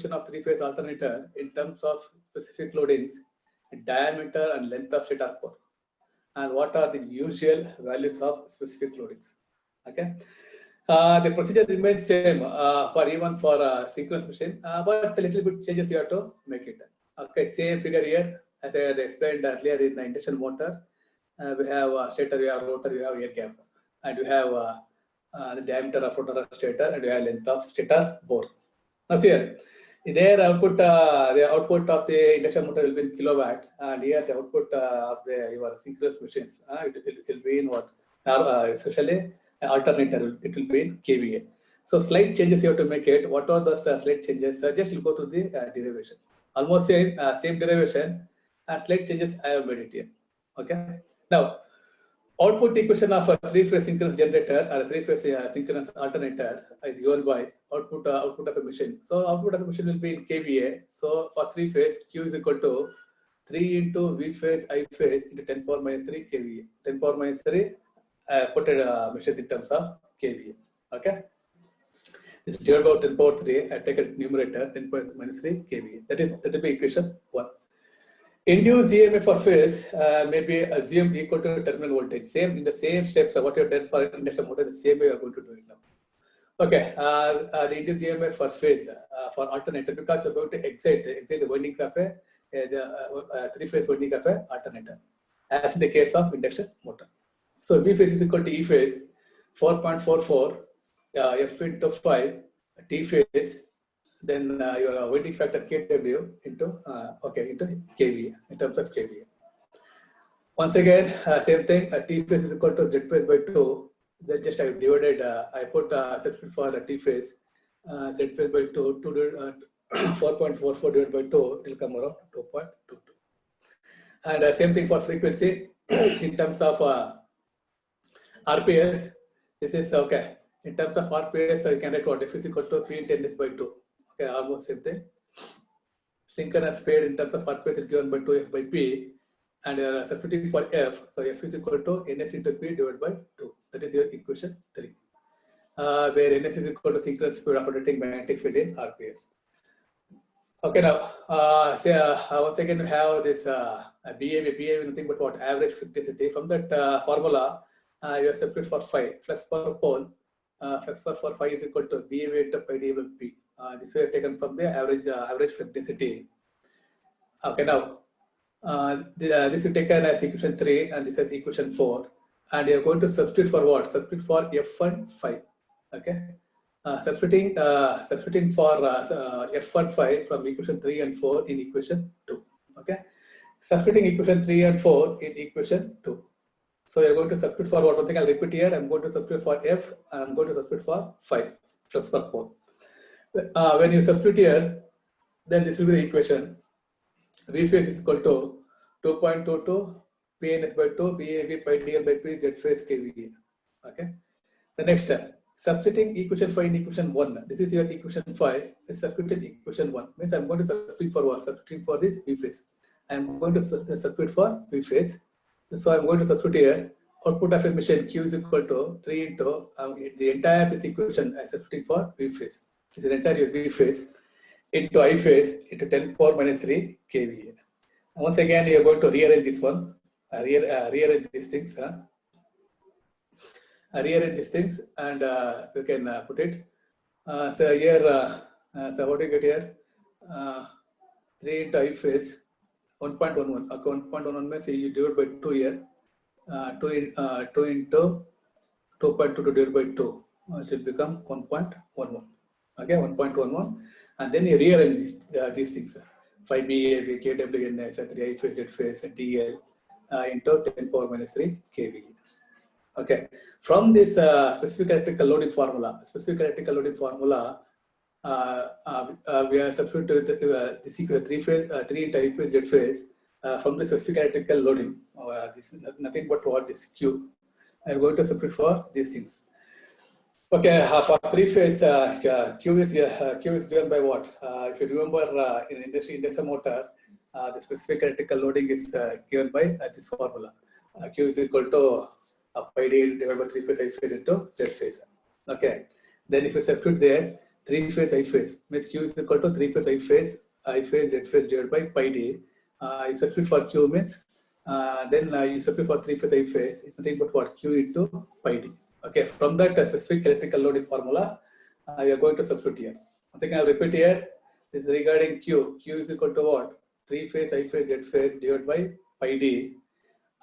equation of three-phase alternator in terms of specific loadings, diameter and length of stator core, and what are the usual values of specific loadings. Okay, the procedure remains same for even for synchronous machine, but a little bit changes you have to make it. Okay, same figure here as I had explained earlier in the induction motor. We have stator, we have rotor, we have air gap, and we have the diameter of rotor of stator, and we have length of stator bore. Now here, their output, the output of the induction motor will be in kilowatt, and here the output of the your synchronous machines, it will be in what? Especially alternator, it will be in kVA. So slight changes you have to make it. What are those slight changes? Just we'll go through the derivation. Almost same derivation, and slight changes I have made it here. Okay. Now, output equation of a three-phase synchronous generator or a three-phase synchronous alternator is given by output of a machine. So output of a machine will be in kVA. So for three-phase, Q is equal to 3 into V phase I phase into 10 power minus 3 kVA. 10 power minus 3 put machines in terms of kVA. Okay. This is divided by 10 power 3. I take a numerator 10 power minus 3 kVA. That will be equation 1. Induced EMF for phase may be assumed equal to terminal voltage. Same in the same steps of what you have done for induction motor, the same way you are going to do it now. Okay, the induced EMF for phase for alternator, because you are going to excite the winding of a three-phase winding of a alternator, as in the case of induction motor. So V phase is equal to E phase 4.44 F into 5 T phase. Then your winding factor kW into into kVA in terms of kVA. Once again, same thing. T phase is equal to Z phase by 2. Then just I divided. I put substitute for T phase. Z phase by 2. 4.44 divided by 2. It will come around 2.22. And same thing for frequency in terms of RPS. This is okay. In terms of RPS, you can write what F is equal to P into N by 2. Okay, almost same thing. Synchronous speed in terms of RPS is given by 2F by P, and substituting for F, so F is equal to Ns into P divided by 2. That is your equation 3, where Ns is equal to synchronous speed of rotating magnetic field in RPS. Okay, now once again we have this BAV nothing but what? Average frequency. From that formula, you have substitute for phi, flux per pole. Flux per for phi is equal to BAV into pi d by P. This way taken from the average flux density. Okay, now this is taken as equation 3 and this is equation 4, and you are going to substitute for what? Substitute for F and phi. Okay, substituting for F and phi from equation 3 and 4 in equation 2. Okay, substituting equation 3 and 4 in equation 2. So you are going to substitute for what? One thing I'll repeat here. I'm going to substitute for F and I'm going to substitute for phi, flux per pole. When you substitute here, then this will be the equation. V phase is equal to 2.22 PNS by 2 BAV pi DL by P Z phase kVA. Okay. The next substituting equation 5 in equation 1. This is your equation 5. Is substituted equation 1. Means I'm going to substitute for what? Substituting for this V phase. I'm going to substitute for V phase. So I'm going to substitute here. Output of a machine Q is equal to 3 into the entire this equation. I'm substituting for V phase. This is entire V phase into I phase into 10 power minus 3 kVA. Once again, you are going to rearrange this one, rearrange these things, rearrange these things, and you can put it. So here, so what do you get here? 3 into I phase 1.11. Okay, 1.11 means you divide by 2 here. 2 into 2.22 divided by 2. It will become 1.11. Okay, 1.11, and then you rearrange these things. 5BA, KWN, 3 I phase, Z phase, DL into 10 power minus 3 kVA. Okay, from this specific electrical loading formula, we are substituted this equal 3 phase, 3 into I phase, Z phase from the specific electrical loading. This is nothing but what this Q. I am going to substitute for these things. Okay, for three phase, Q is given by what? If you remember in induction motor, the specific electrical loading is given by this formula. Q is equal to pi d divided by 3 phase I phase into Z phase. Okay, then if you substitute there, 3 phase I phase means Q is equal to 3 phase I phase Z phase divided by pi d. You substitute for Q means then you substitute for 3 phase I phase. It's nothing but what Q into pi d. Okay, from that specific electrical loading formula, you are going to substitute here. Once again, I'll repeat here. This is regarding Q. Q is equal to what? 3 phase I phase Z phase divided by pi d.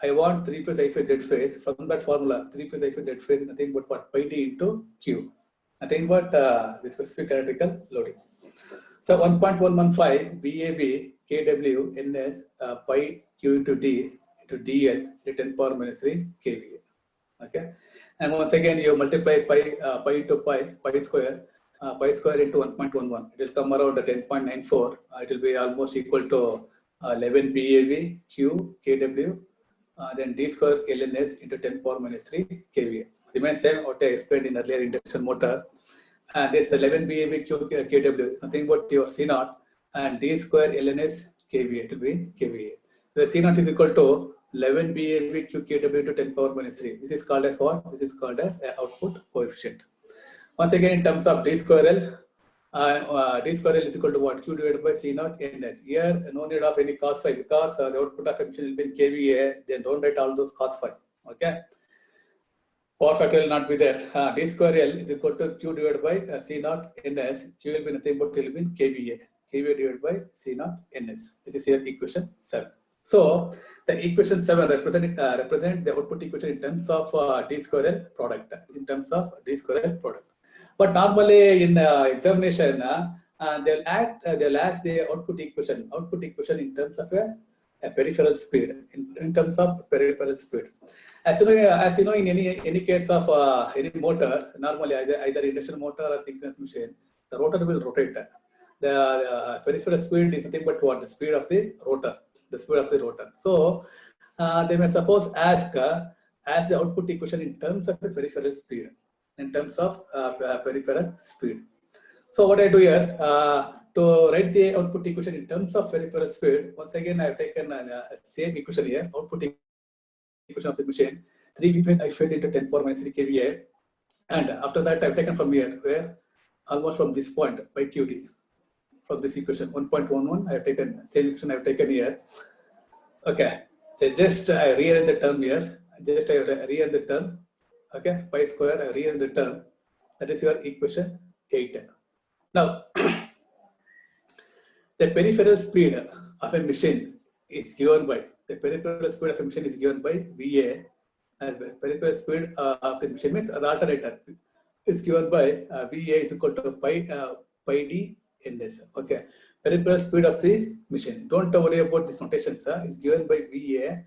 I want 3 phase I phase Z phase. From that formula, 3 phase I phase Z phase is nothing but what? Pi d into Q. Nothing but the specific electrical loading. So 1.115 VAV kW NS pi Q into D into DL to 10 power minus 3 kVA. Okay, and once again you multiply pi into pi square into 1.11. It will come around 10.94. It will be almost equal to 11 BAV Q kW. Then d square lns into 10 power minus 3 kVA. Remains same what I explained in earlier induction motor. And this 11 BAV kW is nothing but your C0 and d square lns kVA to be kVA. Where C0 is equal to 11 BAV kW to 10 power minus 3. This is called as what? This is called as output coefficient. Once again, in terms of d square L, d square L is equal to what? Q divided by C0 ns. Here, no need of any cos phi because the output of emission will be in kVA. Then don't write all those cos phi. Okay. Power factor will not be there. D square L is equal to Q divided by C0 ns. Q will be nothing but will be in kVA. kVA divided by C0 ns. This is here equation 7. So the equation 7 represent the output equation in terms of d square L product. In terms of d square L product. But normally in examination, they'll ask the output equation in terms of a peripheral speed. In terms of peripheral speed. As you know, in any case of any motor, normally either induction motor or synchronous machine, the rotor will rotate. The peripheral speed is nothing but what? The speed of the rotor. The speed of the rotor. So they may suppose ask the output equation in terms of the peripheral speed. In terms of peripheral speed. So what I do here, to write the output equation in terms of peripheral speed, once again I have taken same equation here, output equation of the machine, 3 V phase I phase into 10 power minus 3 kVA, and after that I have taken from here, where almost from this point by QD, from this equation 1.11, I have taken same equation I have taken here. Okay, so just I rearrange the term here, rearrange the term. Okay, pi square, rearrange the term. That is your equation 8. Now, the peripheral speed of a machine is given by VA, and the peripheral speed of the machine means the alternator is given by VA is equal to pi d ns. Okay, peripheral speed of the machine. Don't worry about this notation, sir. Is given by VA.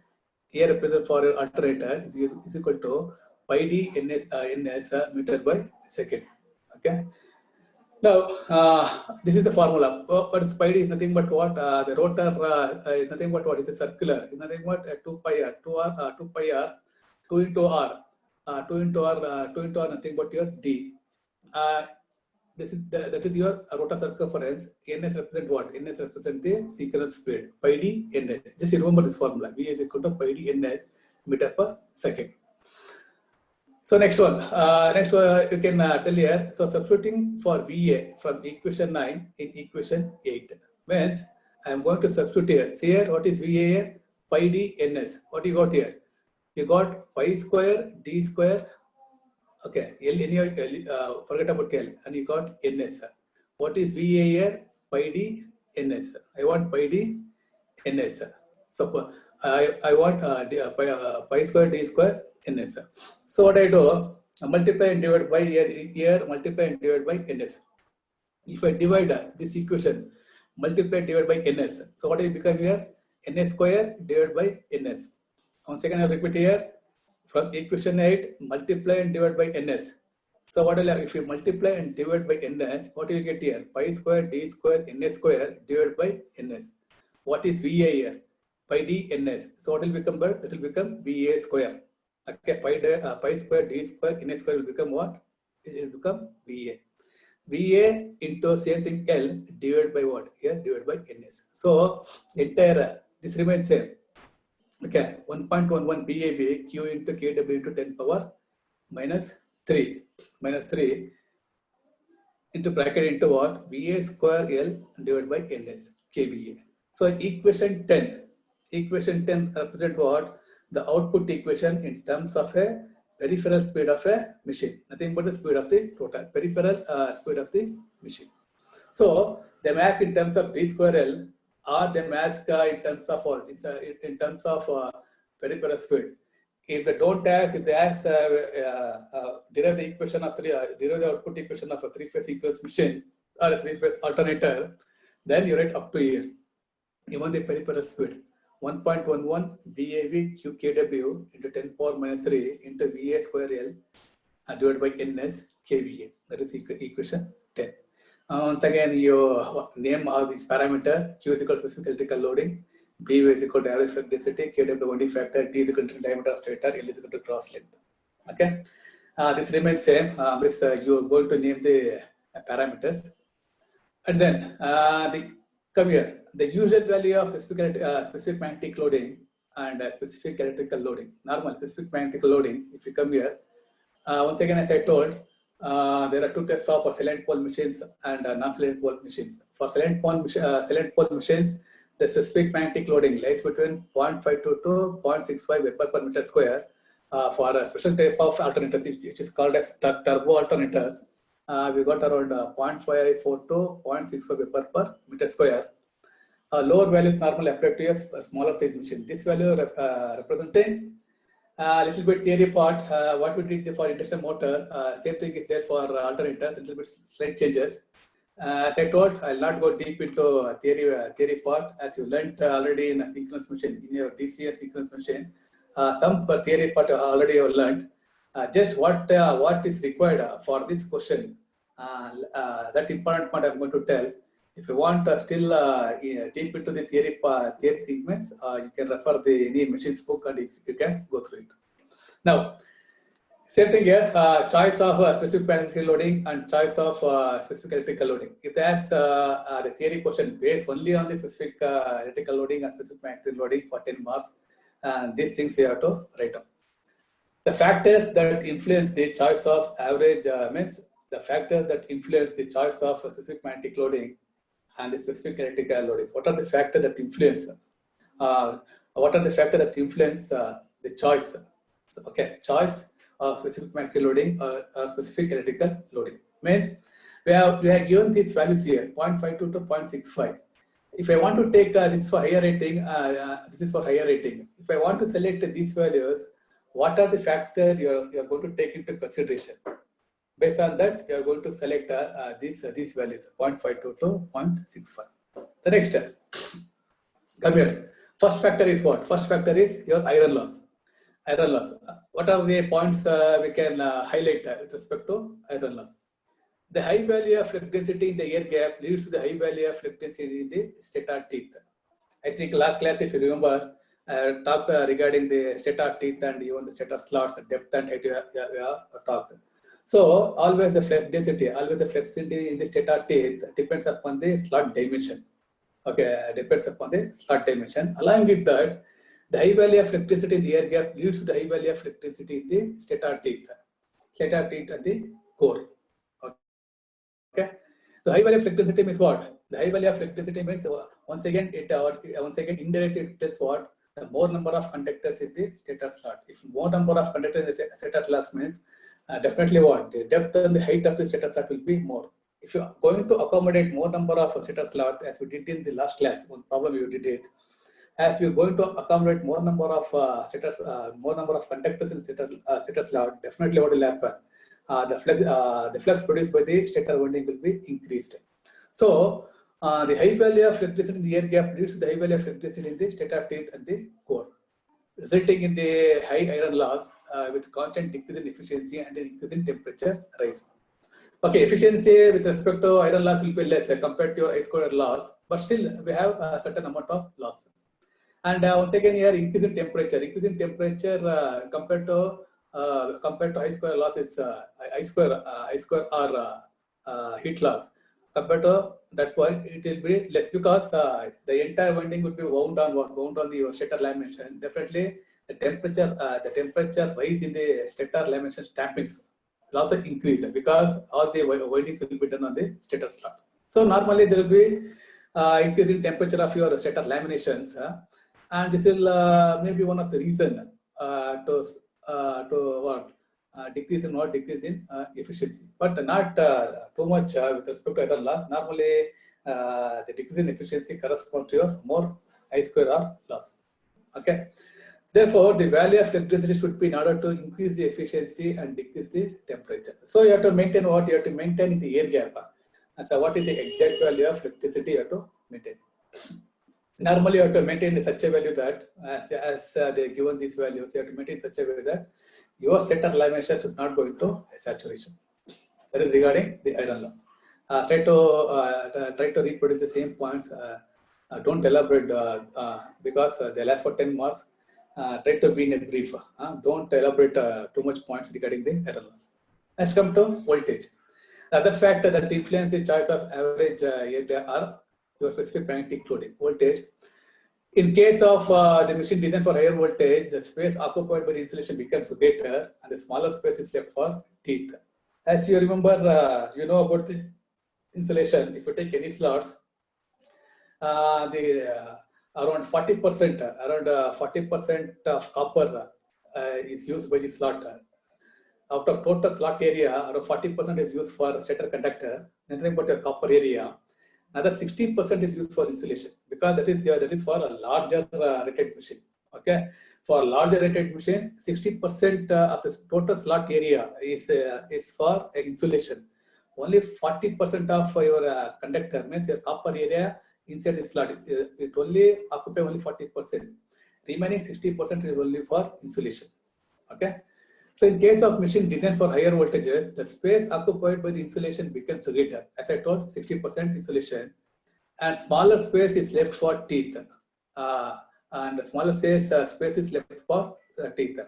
Here represent for your alternator is equal to pi d ns meter by second. Okay. Now this is the formula. What is pi d is nothing but what? The rotor is nothing but what? Is a circular. Is nothing but 2 pi r, 2 pi r, 2 into r, 2 into r, nothing but your d. That is your rotor circumference. Ns represent what? Ns represent the synchronous speed. Pi d ns. Just remember this formula. V is equal to pi d ns meter per second. So next one, you can tell here. So substituting for VA from equation 9 in equation 8 means I am going to substitute here. See here, what is VA here? Pi d ns. What you got here? You got pi square d square. Okay, L, forget about L, and you got ns. What is VA here? Pi d ns. I want pi d ns. So I want pi square d square ns. So what I do, multiply and divide by here, multiply and divide by ns. If I divide this equation, multiply and divide by ns. So what will become here? Ns square divided by ns. Once again, I repeat here, from equation 8, multiply and divide by ns. So what will if you multiply and divide by ns, what will you get here? Pi square d square ns square divided by ns. What is VA here? Pi d ns. So what will become? That will become VA square. Okay, pi square d square ns square will become what? It will become VA. VA into same thing L divided by what? Here divided by ns. So entire this remains same. Okay, 1.11 BAV Q into KW into 10 power minus 3 into bracket into what? VA square L divided by NS kVA. So equation 10 represent what? The output equation in terms of a peripheral speed of a machine. Nothing but the speed of the rotor, peripheral speed of the machine. So they ask in terms of D square L, or they ask in terms of what? In terms of peripheral speed. If they don't ask, if they ask derive the equation of derive the output equation of a three-phase sequence machine or a three-phase alternator, then you write up to here. Even the peripheral speed 1.11 VAV QKW into 10 power minus 3 into VA square L divided by NS kVA. That is equation 10. Once again, you name all these parameters. Q is equal to specific electrical loading, B is equal to average flux density, KW only factor, T is equal to diameter of stator, L is equal to cross length. Okay, this remains same. You are going to name the parameters, and then come here. The usual value of specific magnetic loading and specific electrical loading. Normal specific magnetic loading. If you come here, once again, as I told, there are two types of silent pole machines and non-silent pole machines. For silent pole machines, the specific magnetic loading lies between 0.52 to 0.65 Weber per meter square. For a special type of alternators, which is called as turbo alternators, we got around 0.54 to 0.65 Weber per meter square. Lower values normally applied to a smaller size machine. This value representing a little bit theory part. What we did for induction motor, same thing is there for alternators. A little bit slight changes. As I told, I'll not go deep into theory part. As you learned already in a synchronous machine, in your DC and synchronous machine, some theory part already you learned. Just what is required for this question. That important part I'm going to tell. If you want still deep into the theory things, you can refer the any machine's book and you can go through it. Now, same thing here, choice of specific magnetic loading and choice of specific electrical loading. If they ask the theory question based only on the specific electrical loading and specific magnetic loading for 10 marks, these things you have to write down. The factors that influence the choice of average means the factors that influence the choice of specific magnetic loading and the specific electrical loading. What are the factors that influence? The choice? So, okay, choice of specific magnetic loading or specific electrical loading means we have given these values here 0.52 to 0.65. If I want to take this for higher rating, this is for higher rating. If I want to select these values, what are the factors you are going to take into consideration? Based on that, you are going to select these values 0.52 to 0.65. The next step, come here. First factor is what? First factor is your iron loss. Iron loss. What are the points we can highlight with respect to iron loss? The high value of flux density in the air gap leads to the high value of flux density in the stator teeth. I think last class, if you remember, talked regarding the stator teeth and even the stator slots, depth and height we have talked. So always the flux density in the stator teeth depends upon the slot dimension. Okay, depends upon the slot dimension. Along with that, the high value of flux density in the air gap leads to the high value of flux density in the stator teeth and the core. Okay, the high value of flux density means what? The high value of flux density means once again indirectly it tells what? The more number of conductors in the stator slot. If more number of conductors in the stator slot means definitely what? The depth and the height of the stator slot will be more. If you are going to accommodate more number of stator slot, as we did in the last class, one problem you did it. As we are going to accommodate more number of conductors in stator slot, definitely what will happen? The flux produced by the stator winding will be increased. So the high value of flux density in the air gap leads to the high value of flux density in the stator teeth and the core, resulting in the high iron loss with constant decrease in efficiency and an increase in temperature rise. Okay, efficiency with respect to iron loss will be less compared to your I-squared loss, but still we have a certain amount of loss. And once again here, increase in temperature. Compared to I-square loss is I-square or heat loss. Compared to that one, it will be less because the entire winding would be wound on the stator lamination. Definitely, the temperature rise in the stator lamination stampings. will also increase because all the windings will be done on the stator slot. So normally there will be increase in temperature of your stator laminations, and this will maybe one of the reason to what decrease in efficiency, but not too much with respect to error loss. Normally, the decrease in efficiency corresponds to your more I square R loss. Okay. Therefore, the value of electricity should be in order to increase the efficiency and decrease the temperature. So you have to maintain what? You have to maintain the air gap. And so what is the exact value of electricity you have to maintain? Normally, you have to maintain such a value that as they given these values, you have to maintain such a value that your stator lamination should not go into saturation. That is regarding the iron loss. Try to reproduce the same points. Don't elaborate because they last for 10 marks. Try to be in a brief. Don't elaborate too much points regarding the error loss. Let's come to voltage. The other factor that influence the choice of average are your specific magnetic loading voltage. In case of the machine designed for higher voltage, the space occupied by the insulation becomes greater and the smaller space is left for teeth. As you remember, you know about the insulation. If you take any slots, around 40% of copper is used by the slot. Out of total slot area, around 40% is used for stator conductor, nothing but a copper area. Another 60% is used for insulation because that is for a larger rated machine. Okay, for larger rated machines, 60% of the total slot area is for insulation. Only 40% of your conductor means your copper area inside the slot. It only occupy only 40%. Remaining 60% is only for insulation. Okay. So in case of machine designed for higher voltages, the space occupied by the insulation becomes greater. As I told, 60% insulation, and smaller space is left for teeth. And the smaller space is left for teeth.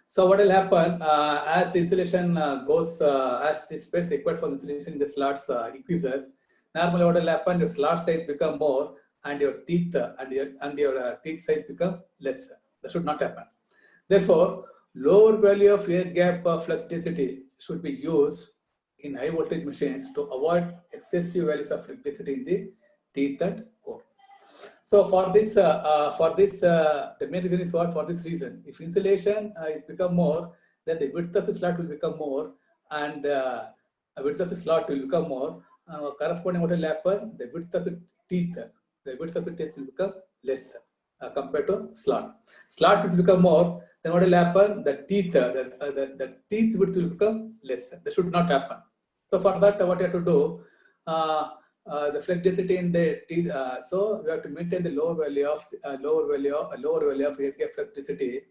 So what will happen as the insulation goes, as the space required for insulation in the slots increases? Normally, what will happen? Your slot size become more, and your teeth teeth size become less. That should not happen. Therefore, lower value of air gap flux density should be used in high voltage machines to avoid excessive values of flux density in the teeth and core. So for this, the main reason is for this reason. If insulation is become more, then the width of the slot will become more, and width of the slot will become more. Corresponding what will happen? The width of the teeth will become less compared to slot. Slot will become more. Then what will happen? The teeth width will become less. That should not happen. So for that, what you have to do? The flux density in the teeth. So we have to maintain the lower value of air gap flux density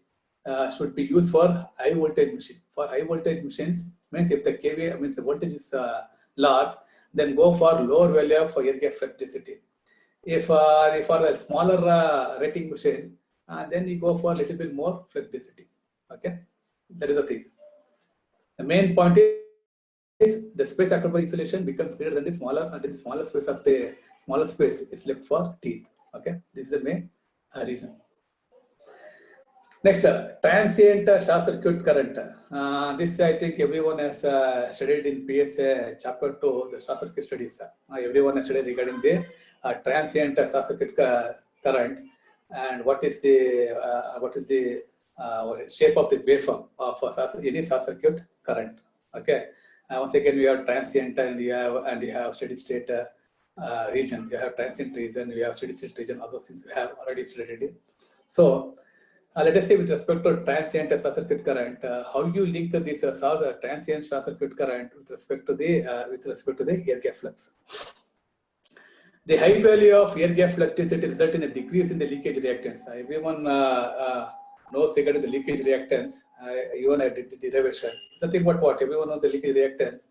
should be used for high voltage machine. For high voltage machines, means if the kVA means the voltage is large, then go for lower value of air gap flux density. If for the smaller rating machine, then you go for a little bit more flux density. Okay, that is the thing. The main point is the space occupied by insulation becomes greater than the smaller space is left for teeth. Okay, this is the main reason. Next, transient short circuit current. This I think everyone has studied in PSA chapter 2, the short circuit studies. Everyone has studied regarding the transient short circuit current and what is the shape of the waveform of any short circuit current. Okay. Once again, we have transient and you have steady state region. You have transient region. We have steady state region. All those things we have already studied it. So let us say with respect to transient short circuit current, how you link this transient short circuit current with respect to the air gap flux. The high value of air gap flux density result in a decrease in the leakage reactance. Everyone knows regarding the leakage reactance. Even I did the derivation. It's nothing but what everyone knows the leakage reactance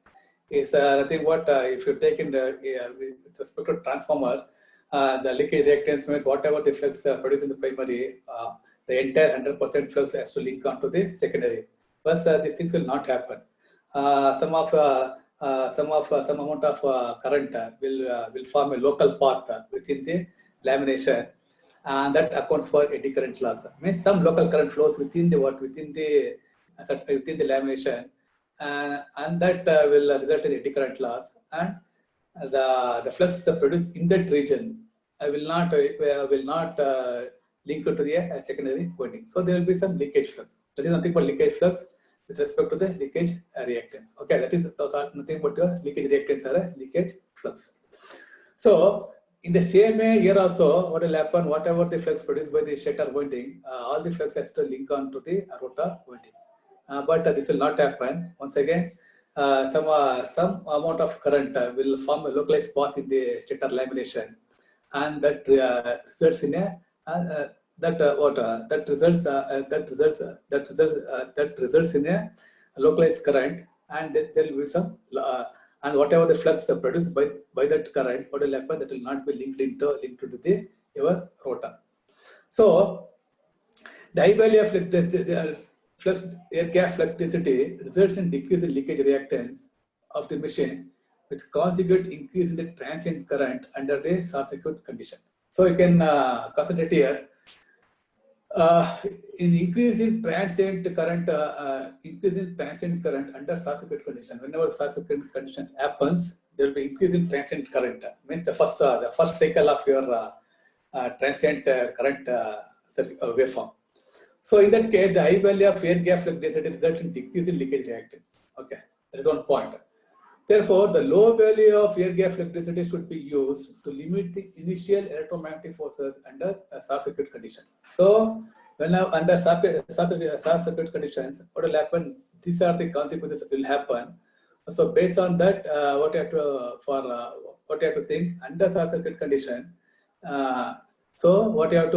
is nothing but if you take in with respect to transformer, the leakage reactance means whatever the flux produced in the primary, the entire 100% flux has to link onto the secondary. But these things will not happen. Some amount of current will form a local path within the lamination, and that accounts for eddy current loss. Means some local current flows within the lamination, and that will result in eddy current loss, and the flux produced in that region will not link to the secondary winding. So there will be some leakage flux. That is nothing but leakage flux with respect to the leakage reactance. Okay, that is nothing but your leakage reactance or leakage flux. So in the same way here also, what will happen, whatever the flux produced by the stator winding, all the flux has to link on to the rotor winding. But this will not happen. Once again, some amount of current will form a localized path in the stator lamination, and that results in a that results in a localized current, and there will be some and whatever the flux produced by that current, what will happen, that will not be linked to the your rotor. So the high value of flux air gap flux density results in decrease in leakage reactance of the machine with consequent increase in the transient current under the short circuit condition. So you can concentrate here. In increase in transient current under short circuit condition. Whenever short circuit conditions happens, there will be increase in transient current. Means the first cycle of your transient current waveform. So in that case, the high value of air gap flux density results in decrease in leakage reactance. Okay, that is one point. Therefore, the low value of air gap flux density should be used to limit the initial electromagnetic forces under a short circuit condition. So, when under short circuit conditions, what will happen? These are the consequences that will happen. So, based on that, what you have to think under short circuit condition. So, what you have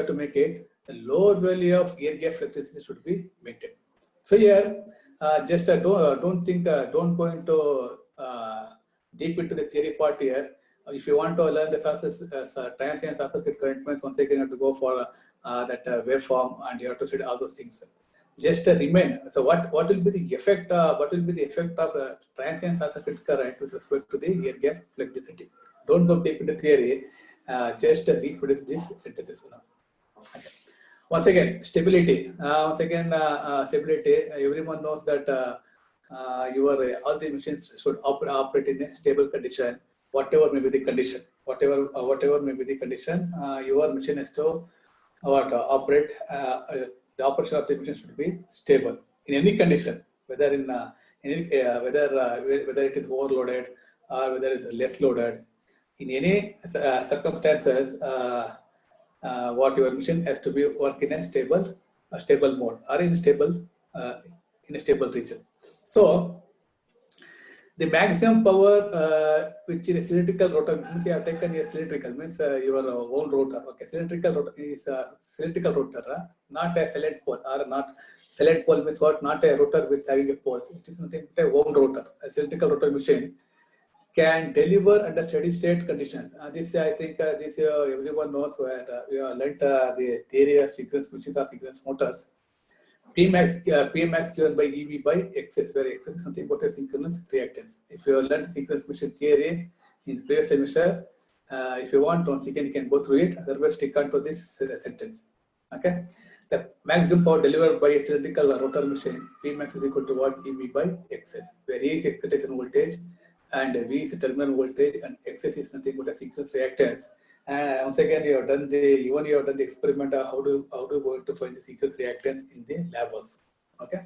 to make it, the low value of air gap flux density should be maintained. So here, just don't go into deep into the theory part here. If you want to learn the transient short circuit current, once again you have to go for that waveform, and you have to study all those things. Just remain. So what will be the effect? What will be the effect of transient short circuit current with respect to the air gap flux density? Don't go deep into theory. Just reproduce these sentences now. Okay. Once again, stability. Stability. Everyone knows that all the machines should operate in a stable condition, whatever may be the condition. Whatever may be the condition, your machine has to operate. The operation of the machine should be stable in any condition, whether whether it is overloaded or whether it is less loaded. In any circumstances. What your machine has to be work in a stable mode or in a stable region. So the maximum power which in a cylindrical rotor means you have taken a cylindrical means your own rotor. Okay, cylindrical rotor is a cylindrical rotor, not a silent pole, or not silent pole means what? Not a rotor with having a pole. It is nothing but a own rotor. A cylindrical rotor machine can deliver under steady state conditions. This I think everyone knows where we have learnt the theory of synchronous machines or synchronous motors. Pmax given by EV by XS, where XS is something about a synchronous reactance. If you have learnt synchronous machine theory in the previous semester, if you want, once again you can go through it. Otherwise, stick on to this sentence. Okay, the maximum power delivered by a cylindrical rotor machine, Pmax is equal to what? EV by XS, where E is excitation voltage and V is terminal voltage, and XS is nothing but a synchronous reactance. And once again, you have done the experiment of how do you going to find the synchronous reactance in the lab also. Okay.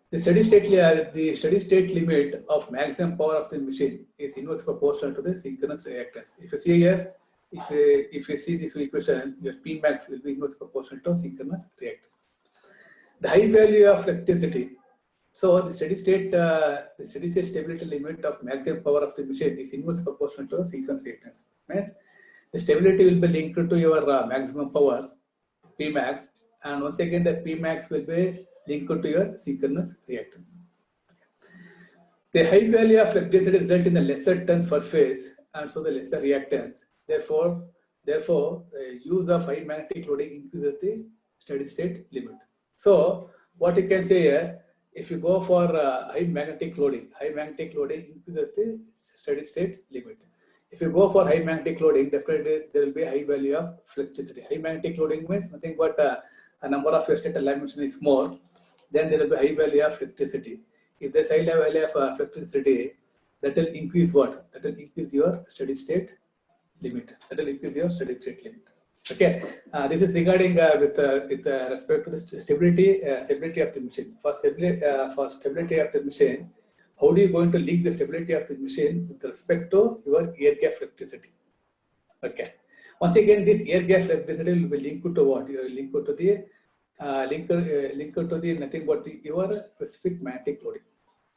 The steady state limit of maximum power of the machine is inversely proportional to the synchronous reactance. If you see here, if you see this equation, your Pmax will be inversely proportional to synchronous reactance. The high value of flux density. So the steady state stability limit of maximum power of the machine is inversely proportional to synchronous reactance. Means the stability will be linked to your maximum power, Pmax, and once again the Pmax will be linked to your synchronous reactance. The high value of flux density result in the lesser turns per phase, and so the lesser reactance. Therefore, the use of high magnetic loading increases the steady state limit. So what you can say here, if you go for high magnetic loading increases the steady state limit. If you go for high magnetic loading, definitely there will be a high value of flux density. High magnetic loading means nothing but a number of your stator lamination is more. then there will be high value of electricity. If there's high value of electricity, that will increase what? That will increase your steady state limit. That will increase your steady state limit. Okay, this is regarding with respect to the stability of the machine. For stability of the machine, how do you going to link the stability of the machine with respect to your air gap electricity? Okay. Once again, this air gap electricity will be linked to what? You are linked to the linked to the nothing but your specific magnetic loading.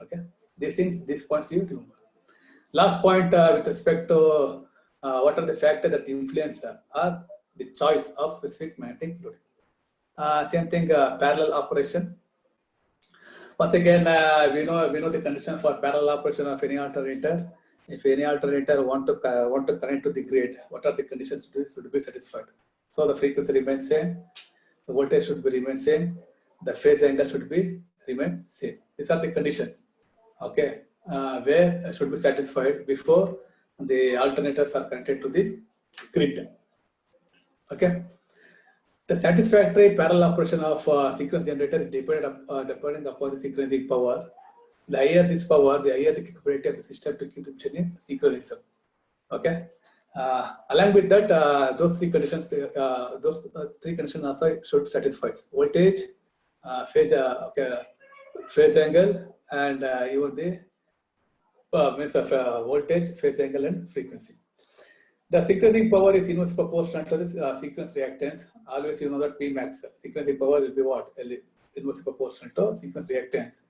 Okay. These things, these points you remember. Last point with respect to what are the factors that influence are the choice of specific magnetic loading. Same thing, parallel operation. Once again, we know the condition for parallel operation of any alternator. If any alternator want to connect to the grid, what are the conditions should be satisfied? So the frequency remains same, the voltage should be remain same, the phase angle should be remain same. These are the conditions. Okay, where should be satisfied before the alternators are connected to the grid. Okay. The satisfactory parallel operation of sequence generator is depending upon the sequencing power. The higher this power, the higher the capability of the system to keep the machine in synchronism. Okay. Along with that, those three conditions also should satisfy voltage, phase angle, and even the means of voltage, phase angle, and frequency. The sequencing power is inversely proportional to this sequence reactance. Always you know that Pmax sequencing power will be what? Inversely proportional to sequence reactance.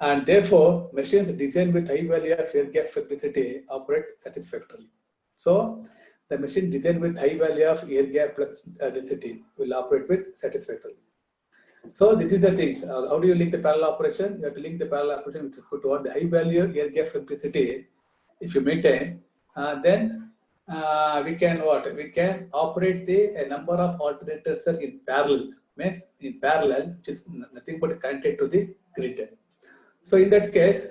And therefore, machines designed with high value of air gap electricity operate satisfactorily. So, the machine designed with high value of air gap density will operate with satisfactorily. So, this is the things. How do you link the parallel operation? You have to link the parallel operation with respect to what? The high value air gap electricity. If you maintain, then we can what? We can operate the number of alternators in parallel. Means in parallel, which is nothing but connected to the grid. So in that case,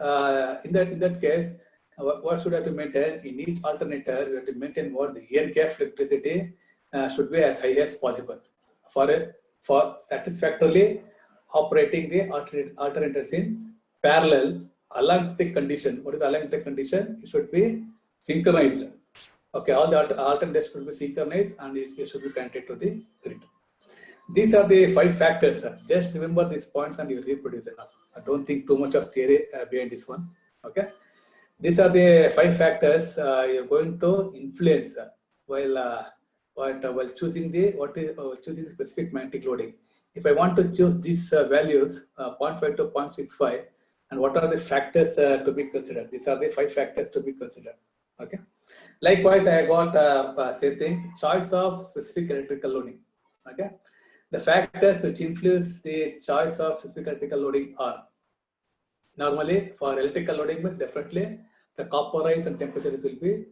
what should have to maintain in each alternator? We have to maintain what the air gap electricity should be as high as possible for satisfactorily operating the alternators in parallel along the condition. What is along the condition? It should be synchronized. Okay, all the alternators should be synchronized and it should be connected to the grid. These are the 5 factors. Just remember these points and you reproduce enough. I don't think too much of theory behind this one. Okay, these are the 5 factors you're going to influence while choosing the choosing the specific magnetic loading. If I want to choose these values 0.5 to 0.65, and what are the factors to be considered? These are the 5 factors to be considered. Okay. Likewise, I got same thing, choice of specific electrical loading. Okay. The factors which influence the choice of specific electrical loading are normally for electrical loading means definitely the copper rise and temperature will be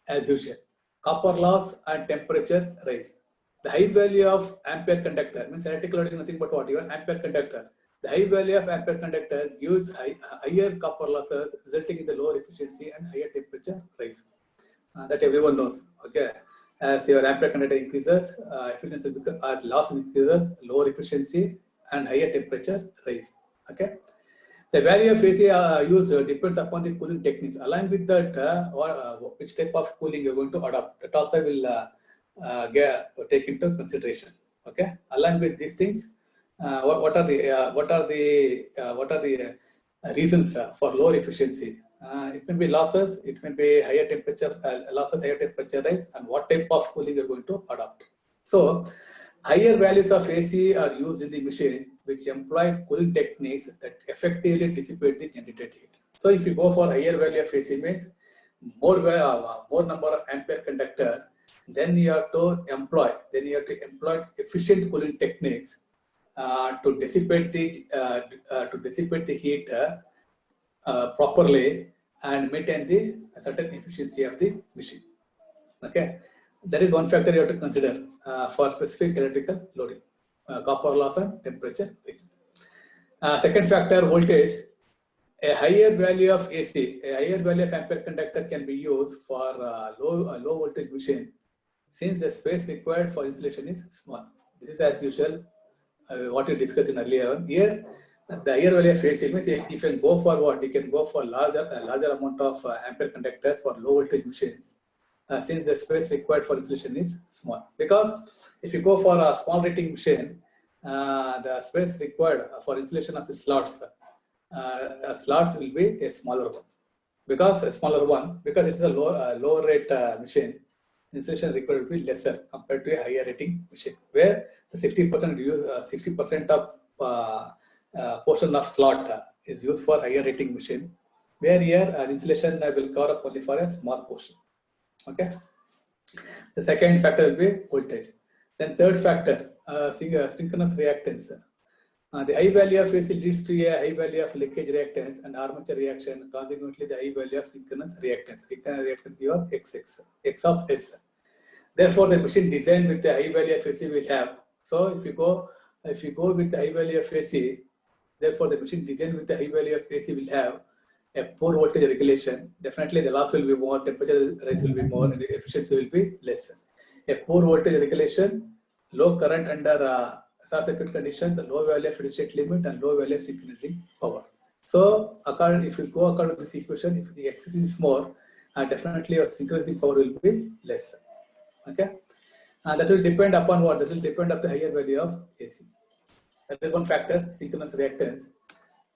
as usual. Copper loss and temperature rise. The high value of ampere conductor means electrical loading nothing but what? Your ampere conductor. The high value of ampere conductor gives higher copper losses, resulting in the lower efficiency and higher temperature rise. That everyone knows. Okay. As your ampere conductor increases, efficiency becomes, as loss increases, lower efficiency and higher temperature rise. Okay. The value of AC used depends upon the cooling techniques. Along with that, which type of cooling you're going to adopt, that also will take into consideration. Okay. Along with these things, what are the reasons for lower efficiency? It may be losses, it may be higher temperature losses, higher temperature rise, and what type of cooling you're going to adopt. So, higher values of AC are used in the machine which employ cooling techniques that effectively dissipate the generated heat. So, if you go for higher value of AC means more number of ampere conductor, then you have to employ efficient cooling techniques to dissipate the heat properly and maintain the certain efficiency of the machine. Okay, that is one factor you have to consider for specific electrical loading, copper loss and temperature rise. Second factor, voltage. A higher value of AC, a higher value of ampere conductor can be used for low voltage machine since the space required for insulation is small. This is as usual what we discussed in earlier on. Here, The higher value of AC means if you can go for what? You can go for larger amount of ampere conductors for low voltage machines, since the space required for insulation is small. Because if you go for a small rating machine, the space required for insulation of the slots will be a smaller one. Because a smaller one, because it is a lower rate machine, insulation required will be lesser compared to a higher rating machine, where the 60% of portion of slot is used for higher rating machine, where here insulation will cover up only for a small portion. Okay. The second factor will be voltage. Then third factor, synchronous reactance. The high value of AC leads to a high value of leakage reactance and armature reaction, consequently the high value of synchronous reactance. Synchronous reactance your XX, X of S. Therefore, the machine design with the high value of AC will have. So if you go with the high value of AC, therefore the machine design with the high value of AC will have a poor voltage regulation. Definitely the loss will be more, temperature rise will be more, and the efficiency will be less. A poor voltage regulation, low current under short circuit conditions, low value of steady state limit, and low value of synchronizing power. So, if you go according to this equation, if the excess is more, definitely your synchronizing power will be less. Okay, that will depend upon what? That will depend on the higher value of AC. That is one factor, synchronous reactance.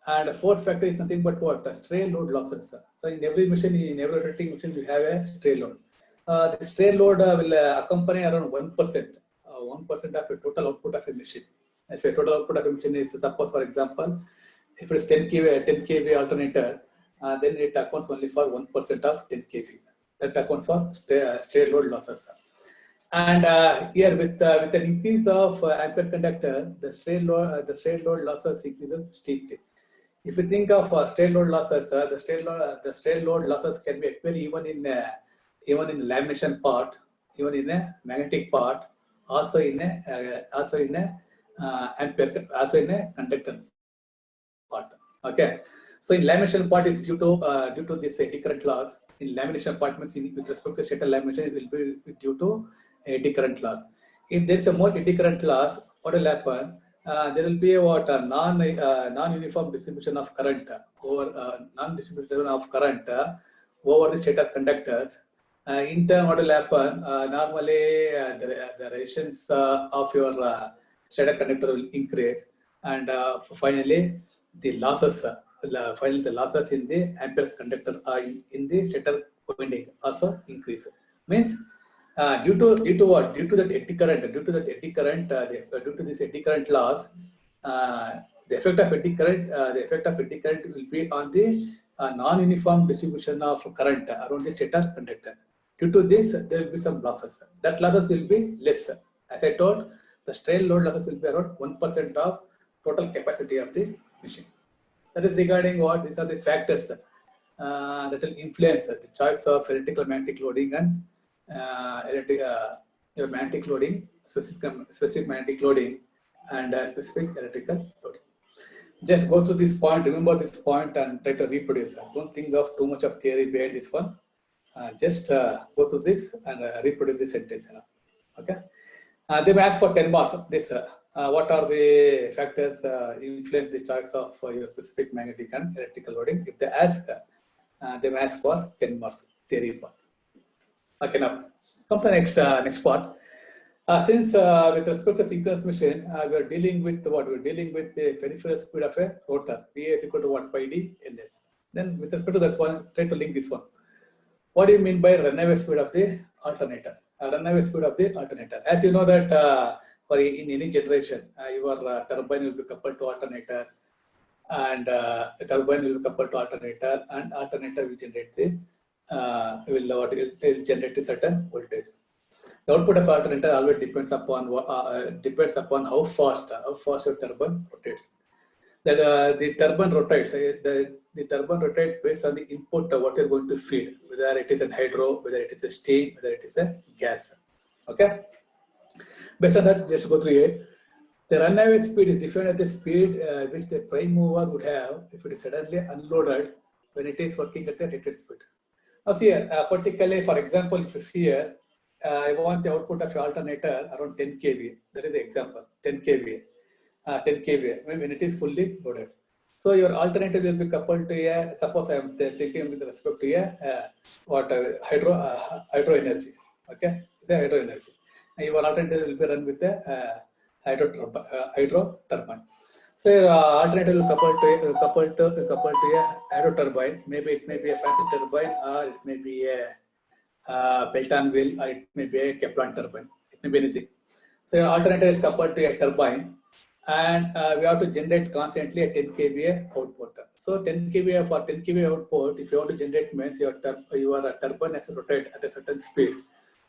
And the fourth factor is nothing but what? The stray load losses. So in every machine, in every rotating machine, we have a stray load. The stray load will accompany around 1%. 1% of the total output of a machine. If a total output of a machine is, suppose for example, if it is 10 kV alternator, then it accounts only for 1% of 10 kV. That accounts for stray load losses. And here with an increase of ampere conductor, the stray load losses increases steeply. If you think of stray load losses, the stray load losses can be occur even in the lamination part, even in a magnetic part, also in a conductor part. Okay, so in lamination part is due to this eddy current loss. In lamination part means with respect to stator lamination, it will be due to eddy current loss. If there is a more eddy current loss, what will happen? There will be a non-uniform distribution of current over over the stator conductors. In turn, what will happen? Normally, the resistance of your stator conductor will increase, and finally, the losses. Finally, the losses in the ampere conductor in the stator winding also increase. Means due to what? Due to that eddy current. Due to this eddy current loss, the effect of eddy current will be on the non-uniform distribution of current around the stator conductor. Due to this, there will be some losses. That losses will be less. As I told, the stray load losses will be around 1% of total capacity of the machine. That is regarding what? These are the factors that will influence the choice of electrical magnetic loading and your magnetic loading, specific magnetic loading, and specific electrical loading. Just go through this point, remember this point, and try to reproduce. Don't think of too much of theory behind this one. Just go through this and reproduce this sentence. Okay. They may ask for 10 marks. This what are the factors influence the choice of your specific magnetic and electrical loading? If they ask, they may ask for 10 marks theory part. Okay, now come to the next part. Since with respect to synchronous machine, we are dealing with what? We are dealing with the peripheral speed of a rotor. VA is equal to what? Pi d ns. Then with respect to that one, try to link this one. What do you mean by runaway speed of the alternator? Runaway speed of the alternator. As you know that in any generation, your turbine will be coupled to alternator, and turbine will be coupled to alternator, and alternator will generate the will generate a certain voltage. The output of alternator always depends upon how fast your turbine rotates. That the turbine rotates. The turbine rotates based on the input of what you're going to feed, whether it is a hydro, whether it is a steam, whether it is a gas. Okay. Based on that, just go through it. The runaway speed is defined as the speed which the prime mover would have if it is suddenly unloaded when it is working at the rated speed. Now, see here, particularly, for example, if you see here, I want the output of your alternator around 10 kV. That is the example, 10 kV. 10 kVA when it is fully loaded. So your alternator will be coupled to a, suppose I am thinking with respect to a hydro energy. Okay, it's a hydro energy. And your alternator will be run with a hydro turbine. So your alternator will coupled to a hydro turbine. Maybe it may be a fancy turbine, or it may be a Pelton wheel, or it may be a Kaplan turbine. It may be anything. So your alternator is coupled to a turbine, and we have to generate constantly a 10 kVA output. So 10 kVA, for 10 kVA output, if you want to generate means your turbine has to rotate at a certain speed.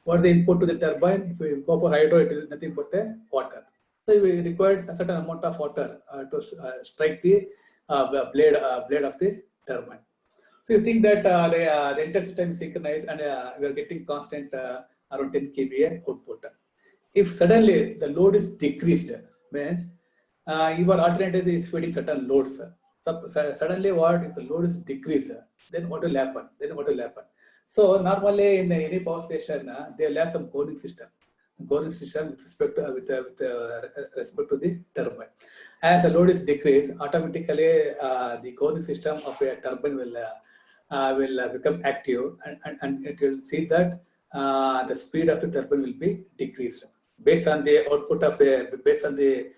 What is the input to the turbine? If you go for hydro, it is nothing but water. So we require a certain amount of water to strike the blade of the turbine. So you think that the entire system is synchronized, and we are getting constant around 10 kVA output. If suddenly the load is decreased, means your alternator is feeding certain loads. So suddenly what if the load is decreased, then what will happen? So normally in any power station, they will have some cooling system with respect to respect to the turbine. As the load is decreased, automatically the cooling system of a turbine will become active, and it will see that the speed of the turbine will be decreased based on the output of based on the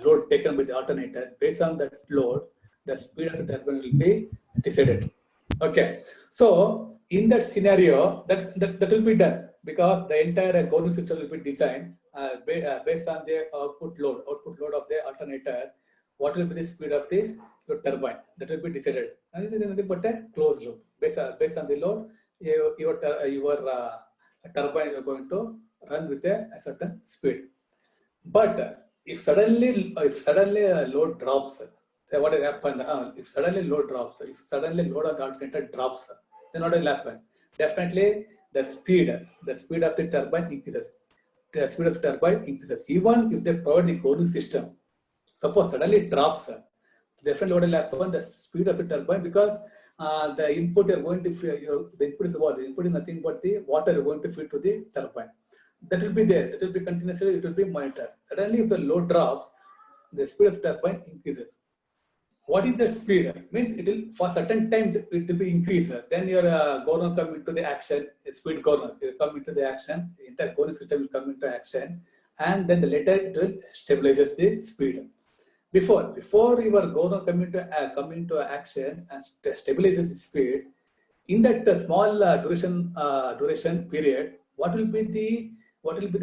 load taken by the alternator. Based on that load, the speed of the turbine will be decided. Okay, so in that scenario, that will be done, because the entire cooling system will be designed based on the output load of the alternator. What will be the speed of your turbine? That will be decided. And it is nothing but a closed loop. Based on the load, your turbine is going to run with a certain speed. But if suddenly load drops, say what will happen? If suddenly load drops, if suddenly load of the alternator drops, then what will happen? Definitely the speed of the turbine increases. The speed of the turbine increases. Even if they provide the cooling system, suppose suddenly it drops, definitely what will happen? The speed of the turbine, because the input you're going to the input is what? The input is nothing but the water you're going to feed to the turbine. That will be there. That will be continuously. It will be monitored. Suddenly, if the load drops, the speed of the turbine increases. What is the speed? Means it will, for certain time it will be increased. Then your governor come into the action. Speed governor will come into the action. The entire cooling system will come into action, and then later it will stabilizes the speed. Before your governor come into action and stabilizes the speed, in that small duration period, what will be the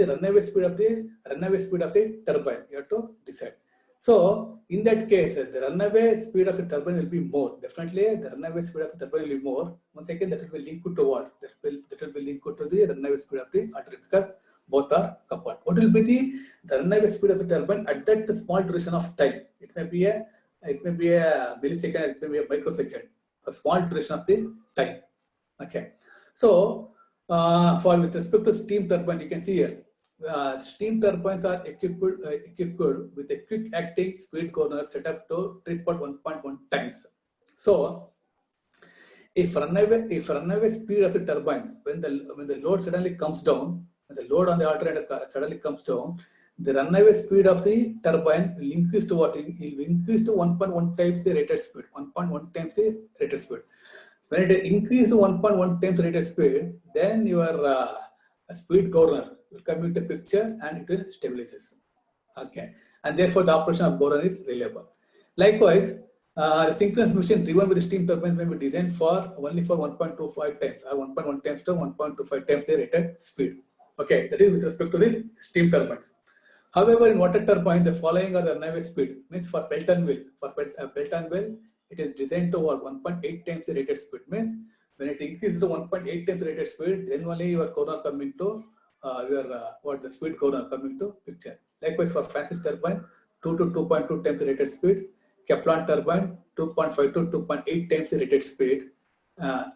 runaway speed of the turbine? You have to decide. So in that case, the runaway speed of the turbine will be more. Definitely, the runaway speed of the turbine will be more. Once again, that will be linked to what? That will be linked to the runaway speed of the alternator, because both are coupled. What will be the runaway speed of the turbine at that small duration of time? It may be a millisecond, it may be a microsecond, a small duration of the time. Okay, so for with respect to steam turbines, you can see here, steam turbines are equipped with a quick acting speed governor set up to 3.1.1 times. So if runaway speed of the turbine, when the load suddenly comes down, when the load on the alternator suddenly comes down, the runaway speed of the turbine will increase to what? It will increase to 1.1 times the rated speed. 1.1 times the rated speed. When it increases to 1.1 times rated speed, then your speed governor will come into picture and it will stabilizes. Okay, and therefore the operation of governor is reliable. Likewise, the synchronous machine driven with steam turbines may be designed for only for 1.25 times or 1.1 times to 1.25 times the rated speed. Okay, that is with respect to the steam turbines. However, in water turbine, the following are the runaway speed. Means for Pelton wheel, it is designed to 1.8 times the rated speed. Means when it increases to 1.8 times the rated speed, then only your corner come into the speed corner come into picture. Likewise, for Francis turbine, 2 to 2.2 times the rated speed. Kaplan turbine, 2.5 to 2.8 times the rated speed.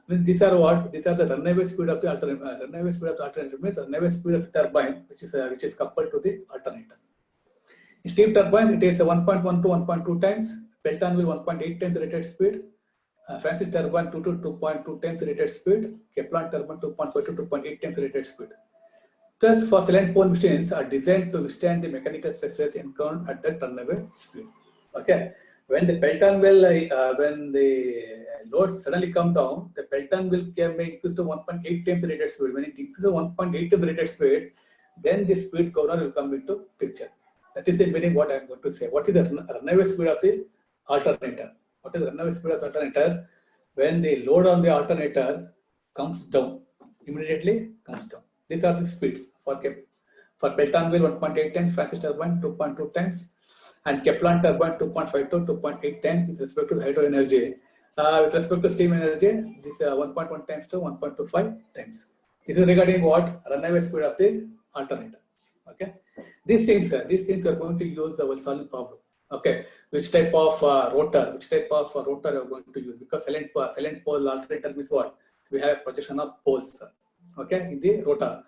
These are the runaway speed of the alternator. Runaway speed of the alternator means runaway speed of the turbine, which is coupled to the alternator. In steam turbines, it is 1.1 to 1.2 times. Pelton wheel 1.8 times the rated speed. Francis turbine 2 to 2.2 times the rated speed. Kaplan turbine 2.5 to 2.8 times the rated speed. Thus, for silent pole machines are designed to withstand the mechanical stresses encountered at the runaway speed. Okay, when the Pelton will, when the load suddenly come down, the Pelton will may increase to 1.8 times the rated speed. When it increases to 1.8 times the rated speed, then the speed governor will come into picture. That is the meaning what I am going to say. What is the runaway speed of the alternator? What is the runaway speed of the alternator? When the load on the alternator comes down, immediately comes down. These are the speeds for Pelton wheel 1.8 times, Francis turbine 2.2 times, and Kaplan turbine 2.5 to 2.8 times with respect to the hydro energy. With respect to steam energy, this 1.1 times to 1.25 times. This is regarding what runaway speed of the alternator. Okay, these things we are going to use our solving problem. Okay, which type of rotor you are going to use, because silent pole alternator means what? We have a projection of poles. Okay, in the rotor.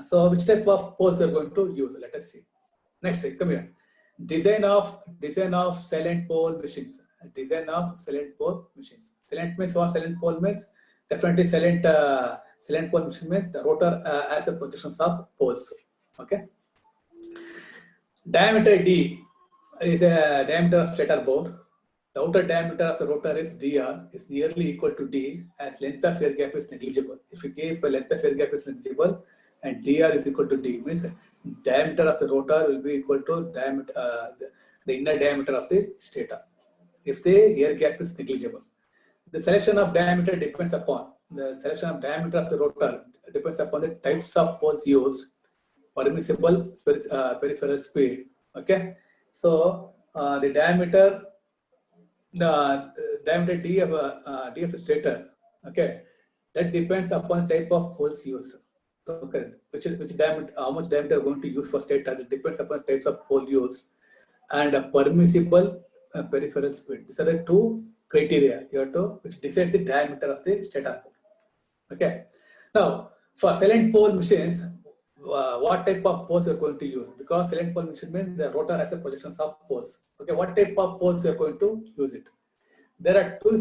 So which type of poles you are going to use? Let us see. Next, come here. Design of silent pole machines. Design of silent pole machines. Silent means what? Silent pole means definitely silent pole machine means the rotor as a projections of poles. Okay. Diameter D is a diameter of stator bore. The outer diameter of the rotor is dr is nearly equal to d as length of air gap is negligible. If you keep a length of air gap is negligible and dr is equal to d, means diameter of the rotor will be equal to diameter the inner diameter of the stator if the air gap is negligible. The selection of diameter depends upon the types of poles used, permissible peripheral speed. Okay, so the diameter D of a stator, okay, that depends upon type of poles used. Okay, which diameter, how much diameter are going to use for stator, that depends upon types of pole used, and a permissible peripheral speed. These are the two criteria you have to which decide the diameter of the stator pole. Okay, now for silent pole machines, what type of poles you are going to use? Because silent pole machine means the rotor has a projections of poles. Okay, what type of poles you are going to use it? There are two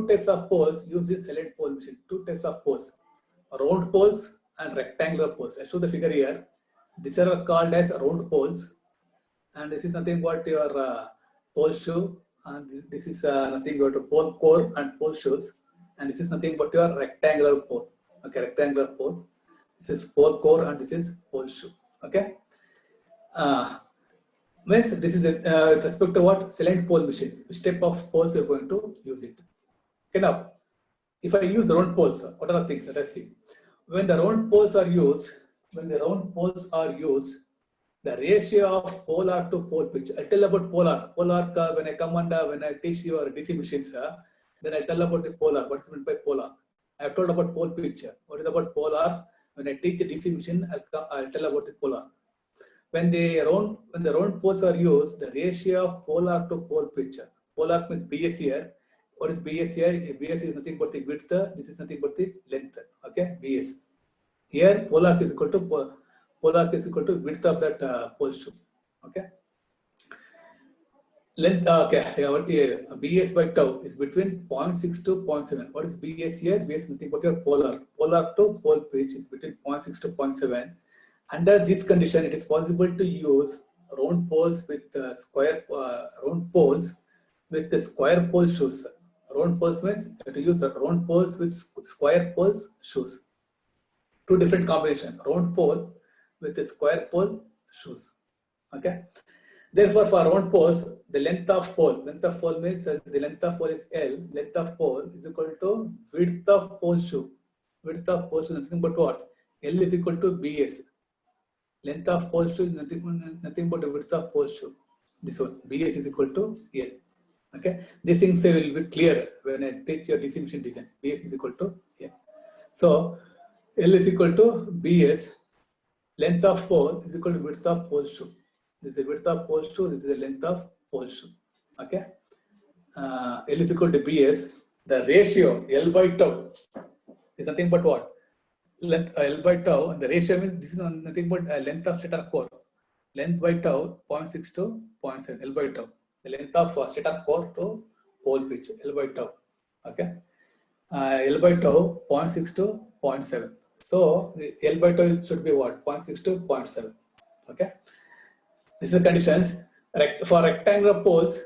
types of poles used in silent pole machine. Two types of poles: round poles and rectangular poles. I show the figure here. These are called as round poles, and this is nothing but your pole shoe, and this is nothing but a pole core and pole shoes, and this is nothing but your rectangular pole. Okay, rectangular pole. This is pole core and this is pole shoe. Okay. Means this is with respect to what? Silent pole machines. Which type of poles you are going to use it? Okay, now, if I use round poles, what are the things? Let us see. When the round poles are used, the ratio of pole arc to pole pitch. I'll tell about pole arc. Pole arc, when I come and when I teach your DC machines, then I'll tell about the pole arc. What is meant by pole arc? I have told about pole pitch. What is about pole arc? When I teach the DC machine, I'll tell about the pole arc. When the round poles are used, the ratio of pole arc to pole pitch. Pole arc means BS here. What is BS here? BS is nothing but the width. This is nothing but the length. Okay, BS. Here, pole arc is equal to width of that pole shoe. Okay. Length. Okay. Here, BS by tau is between 0.6 to 0.7. What is BS here? BS is nothing but your pole arc. Pole arc to pole pitch is between 0.6 to 0.7. Under this condition, it is possible to use round poles with square pole shoes. Round poles means you have to use round poles with square poles shoes. Two different combination: round pole with the square pole shoes. Okay. Therefore, for round poles, the length of pole means the length of pole is L. Length of pole is equal to width of pole shoe. Width of pole shoe is nothing but what? L is equal to BS. Length of pole shoe is nothing but the width of pole shoe. This one, BS is equal to L. Okay, these things will be clear when I teach your DC machine design. BS is equal to L. So L is equal to BS. Length of pole is equal to width of pole shoe. This is the width of pole shoe. This is the length of pole shoe. Okay. L is equal to BS. The ratio L by tau is nothing but what? Length L by tau, and the ratio means this is nothing but length of stator core. Length by tau 0.6 to 0.7 L by tau. The length of stator core to pole pitch L by tau. Okay. L by tau 0.6 to 0.7. So the L by tau should be what? 0.6 to 0.7. Okay. This is the conditions. For rectangular poles,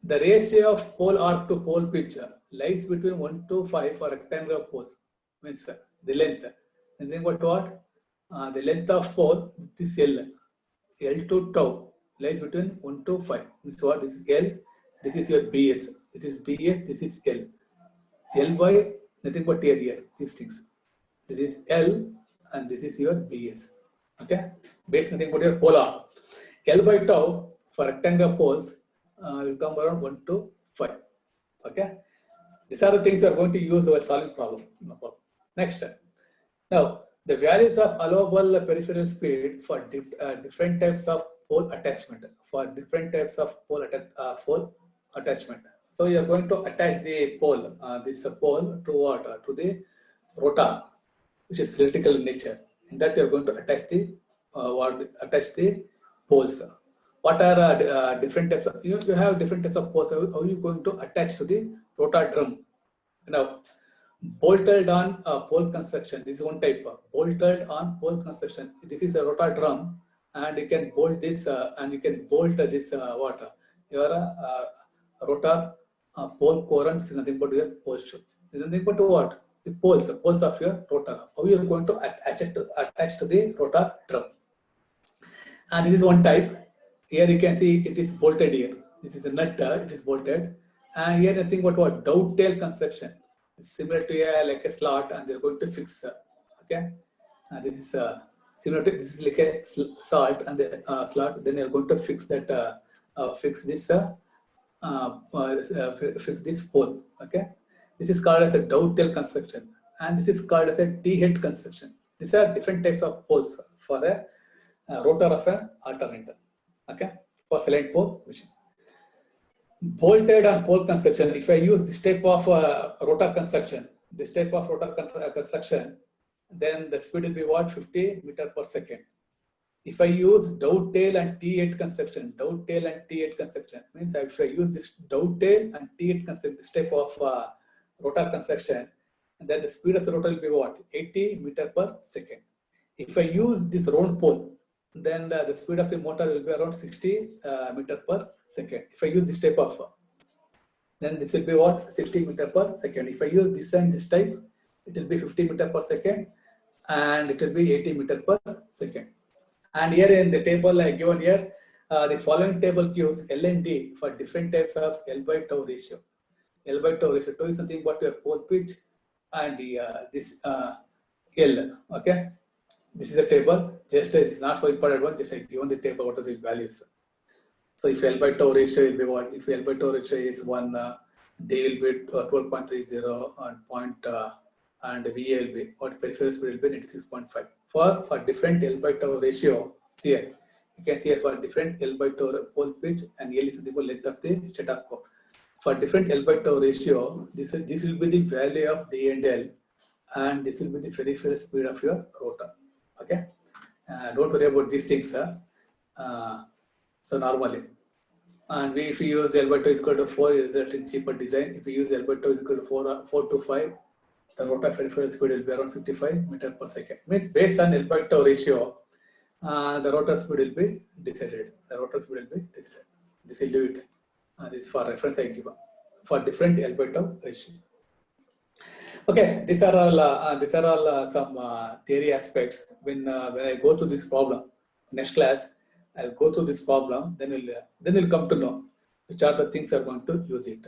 the ratio of pole arc to pole pitch lies between 1 to 5 for rectangular poles. Means the length. And then what? The length of pole, this L. L to tau lies between 1 to 5. Means what? This is L. This is your BS. This is BS. This is L. L by nothing but here. These things. This is L and this is your BS. Okay. Base nothing but your polar. L by tau for rectangular poles will come around 1 to 5. Okay. These are the things you are going to use while solving problem. No problem. Next. Now, the values of allowable peripheral speed for different types of pole attachment. For different types of pole attachment. So you are going to attach the pole, this pole to what? To the rotor, which is cylindrical in nature. In that you are going to attach the poles. What are different types of, you have different types of poles. How are you going to attach to the rotor drum? Now, bolted on pole construction. This is one type of bolted on pole construction. This is a rotor drum, and you can bolt this and you can bolt this your rotor pole core, and this is nothing but your pole shoe. This is nothing but what? The poles of your rotor. How you are going to attach to the rotor drum? And this is one type. Here you can see it is bolted here. This is a nut, it is bolted. And here nothing but what? Dovetail construction. It's similar to like a slot, and they're going to fix. Okay. And this is similar to, this is like a slot and the slot. Then you're going to fix that, fix this pole. Okay. This is called as a dovetail construction, and this is called as a T-head construction. These are different types of poles for a rotor of an alternator. Okay, for silent pole machines. Bolted on pole construction. If I use this type of rotor construction, then the speed will be what? 50 meters per second. If I use dovetail and T8 construction, means if I use this dovetail and T8 construction, this type of rotor construction, then the speed of the rotor will be what? 80 meters per second. If I use this round pole, then the speed of the motor will be around 60 meters per second. If I use this type of, then this will be what? 60 meters per second. If I use this and this type, it will be 50 meters per second, and it will be 80 meters per second. And here in the table I given here, the following table gives L and D for different types of L by tau ratio. L by tau ratio. Tau is something but your pole pitch, and this L. Okay. This is a table, just as it's not so important one, just I given the table, what are the values. So if L by tau ratio will be what? If L by tau ratio is 1, D will be 12.30 and VA will be, what peripheral speed will be 96.5. For different L by tau ratio, see here, you can see here for different L by tau pole pitch and L is the length of the stator core. For different L by tau ratio, this will be the value of D and L, and this will be the peripheral speed of your rotor. Okay, don't worry about these things, sir. So normally, and if we use L by tau is equal to 4, it results in cheaper design. If we use L by tau is equal to 4 to 5, the rotor peripheral speed will be around 55 meters per second. Means based on L by tau ratio, the rotor speed will be decided. This will do it. This is for reference I give for different L by tau ratio. Okay, these are all some theory aspects. When I go to this problem, next class, I'll go through this problem. Then we'll come to know which are the things we are going to use it.